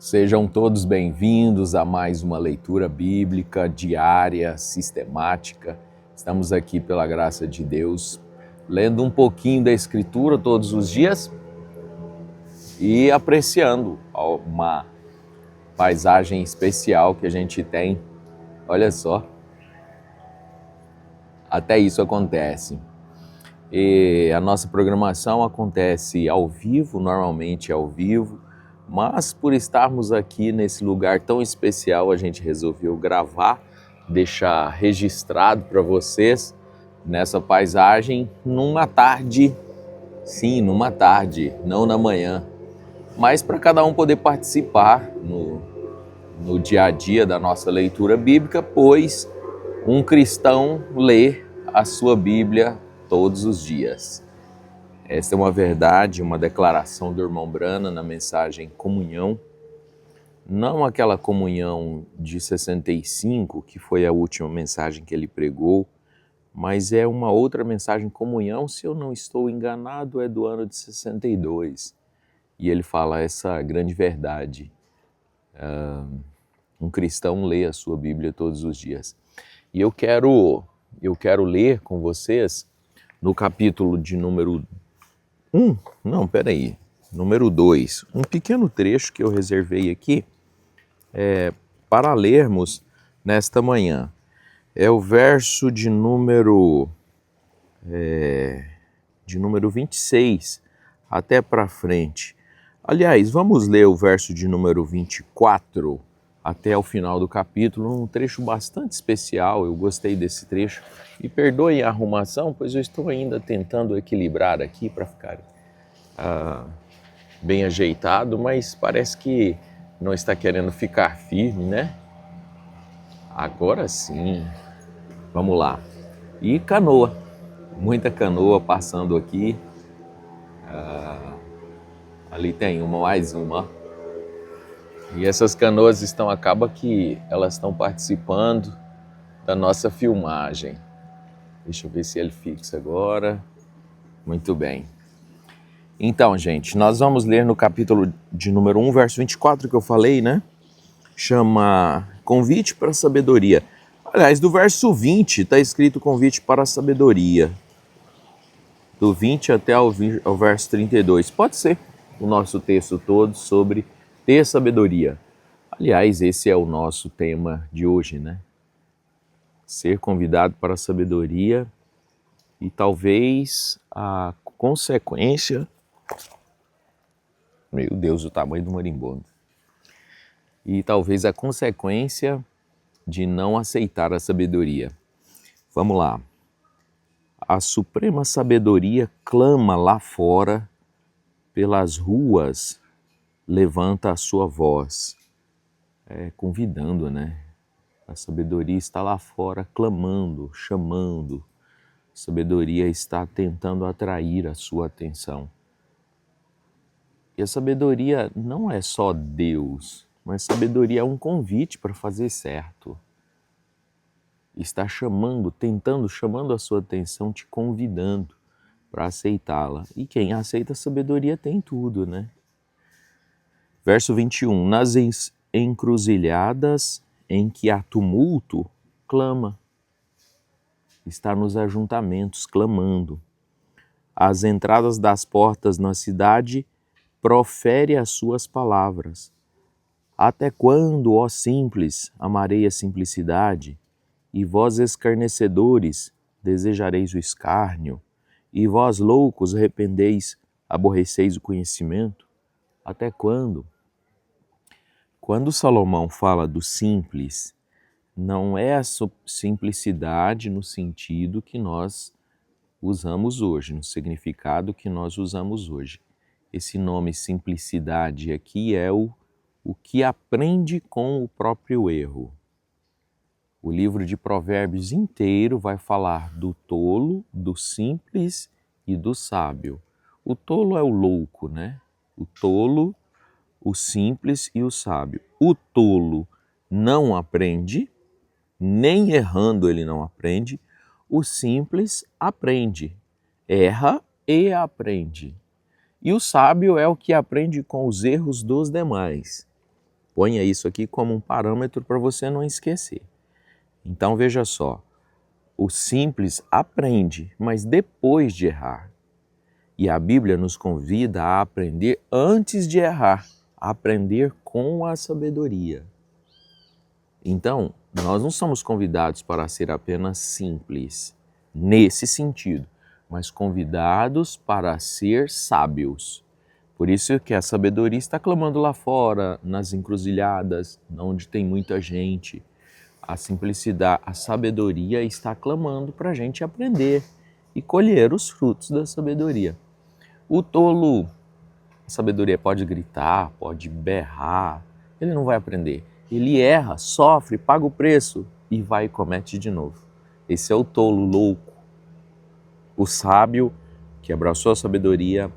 Sejam todos bem-vindos a mais uma leitura bíblica diária, sistemática. Estamos aqui pela graça de Deus, lendo um pouquinho da Escritura todos os dias e apreciando uma paisagem especial que a gente tem. Olha só, até isso acontece. E a nossa programação acontece ao vivo, normalmente ao vivo, mas por estarmos aqui nesse lugar tão especial, a gente resolveu gravar, deixar registrado para vocês nessa paisagem numa tarde, sim, numa tarde, não na manhã, mas para cada um poder participar no dia a dia da nossa leitura bíblica, pois um cristão lê a sua Bíblia todos os dias. Esta é uma verdade, uma declaração do irmão Brana na mensagem Comunhão. Não aquela comunhão de 65, que foi a última mensagem que ele pregou, mas é uma outra mensagem, Comunhão, se eu não estou enganado, é do ano de 62. E ele fala essa grande verdade. Um cristão lê a sua Bíblia todos os dias. E eu quero ler com vocês no capítulo de número 2, um pequeno trecho que eu reservei aqui para lermos nesta manhã. É o verso de número 26 até para frente. Aliás, vamos ler o verso de número 24 até o final do capítulo, um trecho bastante especial. Eu gostei desse trecho. E perdoem a arrumação, pois eu estou ainda tentando equilibrar aqui para ficar bem ajeitado, mas parece que não está querendo ficar firme, né? Agora sim. Vamos lá. E canoa. Muita canoa passando aqui. Ali tem mais uma. E essas canoas acaba que elas estão participando da nossa filmagem. Deixa eu ver se ele fixa agora. Muito bem. Então, gente, nós vamos ler no capítulo de número 1, verso 24 que eu falei, né? Chama Convite para a Sabedoria. Aliás, do verso 20 está escrito Convite para a Sabedoria. Do 20 até ao verso 32. Pode ser o nosso texto todo sobre ter sabedoria. Aliás, esse é o nosso tema de hoje, né? Ser convidado para a sabedoria e talvez a consequência... Meu Deus, o tamanho do marimbondo. E talvez a consequência de não aceitar a sabedoria. Vamos lá. A suprema sabedoria clama lá fora, pelas ruas, levanta a sua voz. Convidando, né? A sabedoria está lá fora clamando, chamando. A sabedoria está tentando atrair a sua atenção. E a sabedoria não é só Deus, mas sabedoria é um convite para fazer certo. Está chamando a sua atenção, te convidando para aceitá-la. E quem aceita a sabedoria tem tudo, né? Verso 21. Nas encruzilhadas em que há tumulto, clama. Está nos ajuntamentos, clamando. Às entradas das portas na cidade, profere as suas palavras. Até quando, ó simples, amarei a simplicidade? E vós escarnecedores, desejareis o escárnio? E vós loucos, arrependeis, aborreceis o conhecimento? Até quando? Quando Salomão fala do simples, não é a simplicidade no sentido que nós usamos hoje, no significado que nós usamos hoje. Esse nome simplicidade aqui é o que aprende com o próprio erro. O livro de Provérbios inteiro vai falar do tolo, do simples e do sábio. O tolo é o louco, né? O tolo, o simples e o sábio. O tolo não aprende, nem errando ele não aprende. O simples aprende, erra e aprende. E o sábio é o que aprende com os erros dos demais. Ponha isso aqui como um parâmetro para você não esquecer. Então veja só, o simples aprende, mas depois de errar. E a Bíblia nos convida a aprender antes de errar, a aprender com a sabedoria. Então, nós não somos convidados para ser apenas simples, nesse sentido, mas convidados para ser sábios. Por isso que a sabedoria está clamando lá fora, nas encruzilhadas, onde tem muita gente. A simplicidade, a sabedoria está clamando para a gente aprender e colher os frutos da sabedoria. O tolo, a sabedoria pode gritar, pode berrar, ele não vai aprender. Ele erra, sofre, paga o preço e vai e comete de novo. Esse é o tolo louco. O sábio, que abraçou a sabedoria,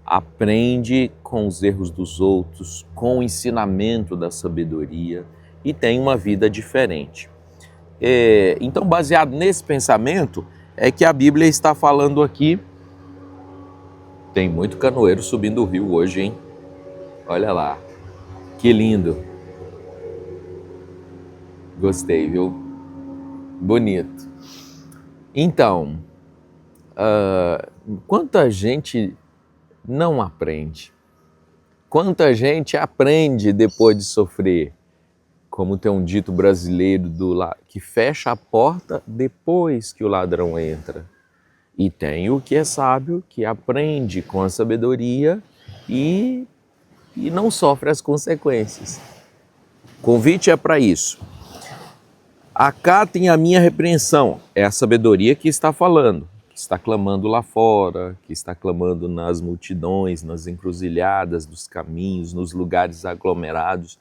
aprende com os erros dos outros, com o ensinamento da sabedoria e tem uma vida diferente. Então, baseado nesse pensamento, é que a Bíblia está falando aqui. Tem muito canoeiro subindo o rio hoje, hein? Olha lá, que lindo. Gostei, viu? Bonito. Então, quanta gente não aprende? Quanta gente aprende depois de sofrer? Como tem um dito brasileiro que fecha a porta depois que o ladrão entra. E tem o que é sábio, que aprende com a sabedoria e não sofre as consequências. O convite é para isso. Acatem a minha repreensão. É a sabedoria que está falando, que está clamando lá fora, que está clamando nas multidões, nas encruzilhadas dos caminhos, nos lugares aglomerados.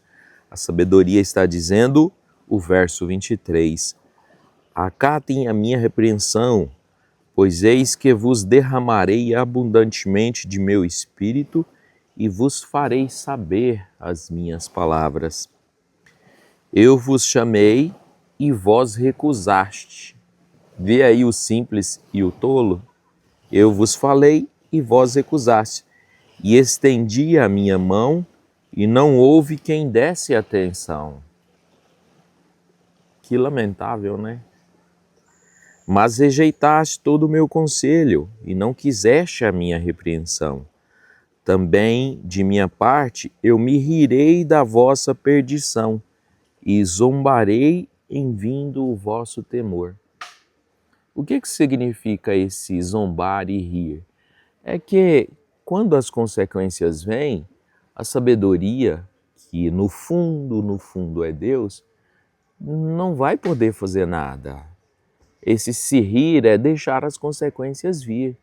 A sabedoria está dizendo, o verso 23, acatem a minha repreensão, pois eis que vos derramarei abundantemente de meu espírito e vos farei saber as minhas palavras. Eu vos chamei e vós recusaste. Vê aí o simples e o tolo? Eu vos falei e vós recusaste. E estendi a minha mão e não houve quem desse atenção. Que lamentável, né? Mas rejeitaste todo o meu conselho e não quiseste a minha repreensão. Também, de minha parte, eu me rirei da vossa perdição e zombarei em vindo o vosso temor. O que significa esse zombar e rir? É que quando as consequências vêm, a sabedoria, que no fundo é Deus, não vai poder fazer nada. Esse se rir é deixar as consequências vir.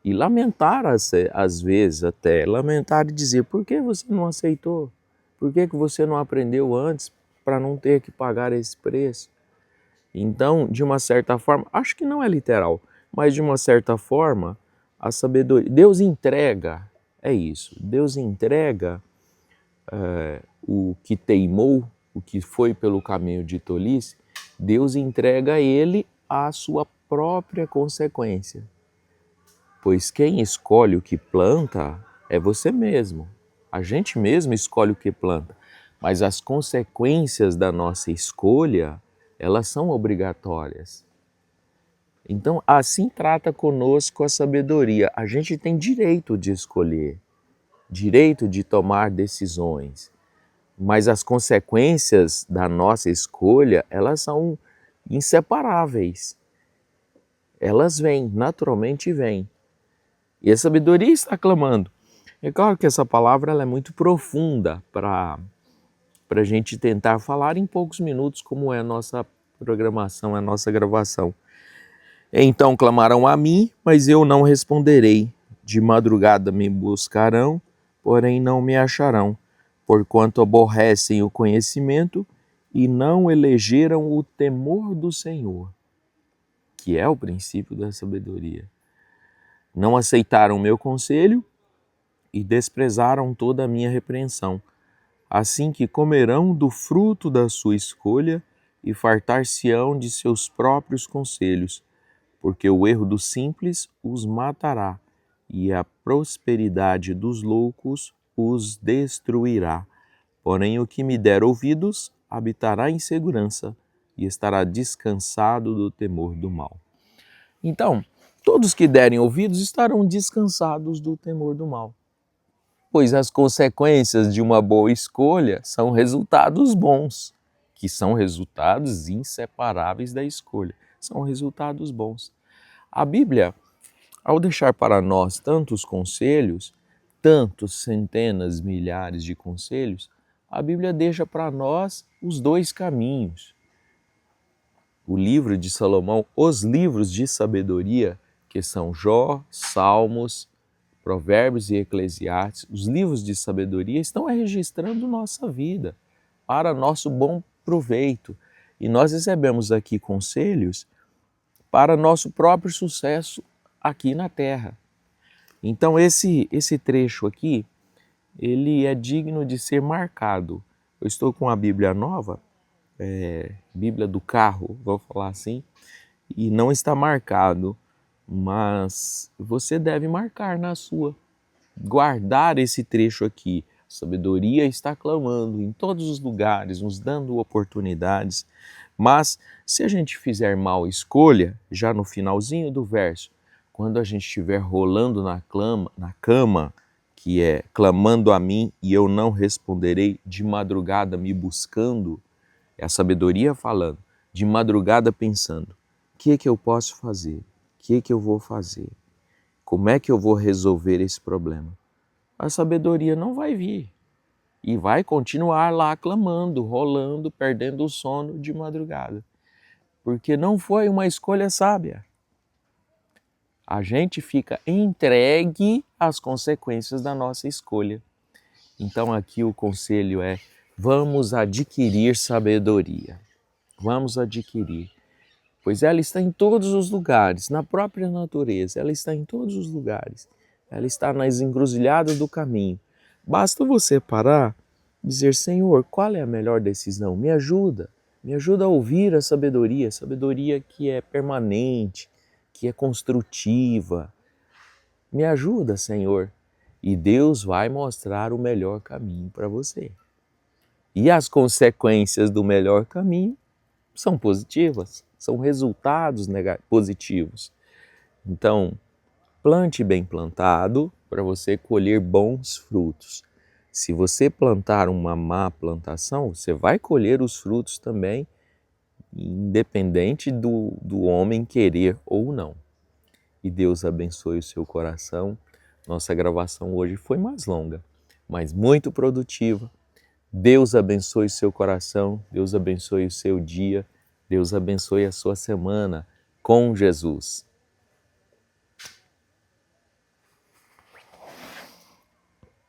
E lamentar, às vezes até, lamentar e dizer, por que você não aceitou? Por que você não aprendeu antes para não ter que pagar esse preço? Então, de uma certa forma, acho que não é literal, mas de uma certa forma, a sabedoria, Deus entrega, é isso, Deus entrega o que teimou, o que foi pelo caminho de tolice, Deus entrega a ele a sua própria consequência. Pois quem escolhe o que planta é você mesmo. A gente mesmo escolhe o que planta, mas as consequências da nossa escolha, elas são obrigatórias. Então, assim trata conosco a sabedoria. A gente tem direito de escolher, direito de tomar decisões, mas as consequências da nossa escolha, elas são inseparáveis. Elas vêm, naturalmente vêm. E a sabedoria está clamando. É claro que essa palavra ela é muito profunda para a gente tentar falar em poucos minutos, como é a nossa programação, a nossa gravação. Então clamarão a mim, mas eu não responderei. De madrugada me buscarão, porém não me acharão, porquanto aborrecem o conhecimento e não elegeram o temor do Senhor, que é o princípio da sabedoria. Não aceitaram o meu conselho e desprezaram toda a minha repreensão. Assim que comerão do fruto da sua escolha e fartar-se-ão de seus próprios conselhos, porque o erro dos simples os matará e a prosperidade dos loucos os destruirá. Porém, o que me der ouvidos habitará em segurança e estará descansado do temor do mal. Então, todos que derem ouvidos estarão descansados do temor do mal, pois as consequências de uma boa escolha são resultados bons, que são resultados inseparáveis da escolha, são resultados bons. A Bíblia, ao deixar para nós tantos conselhos, tantos centenas, milhares de conselhos, a Bíblia deixa para nós os dois caminhos. O livro de Salomão, os livros de sabedoria, que são Jó, Salmos, Provérbios e Eclesiastes, os livros de sabedoria estão registrando nossa vida para nosso bom proveito. E nós recebemos aqui conselhos para nosso próprio sucesso aqui na Terra. Então esse trecho aqui, ele é digno de ser marcado. Eu estou com a Bíblia nova, Bíblia do carro, vou falar assim, e não está marcado, mas você deve marcar na sua, guardar esse trecho aqui. A sabedoria está clamando em todos os lugares, nos dando oportunidades, mas se a gente fizer mal escolha, já no finalzinho do verso, quando a gente estiver rolando na cama, que é clamando a mim e eu não responderei, de madrugada me buscando, é a sabedoria falando, de madrugada pensando, o que eu posso fazer? O que eu vou fazer? Como é que eu vou resolver esse problema? A sabedoria não vai vir e vai continuar lá clamando, rolando, perdendo o sono de madrugada, porque não foi uma escolha sábia. A gente fica entregue às consequências da nossa escolha. Então aqui o conselho é, vamos adquirir sabedoria. Vamos adquirir, pois ela está em todos os lugares, na própria natureza, ela está em todos os lugares. Ela está nas encruzilhadas do caminho. Basta você parar e dizer, Senhor, qual é a melhor decisão? Me ajuda a ouvir a sabedoria que é permanente, que é construtiva. Me ajuda, Senhor. E Deus vai mostrar o melhor caminho para você. E as consequências do melhor caminho são positivas, são resultados positivos. Então, plante bem plantado para você colher bons frutos. Se você plantar uma má plantação, você vai colher os frutos também, independente do homem querer ou não. E Deus abençoe o seu coração. Nossa gravação hoje foi mais longa, mas muito produtiva. Deus abençoe o seu coração, Deus abençoe o seu dia, Deus abençoe a sua semana com Jesus.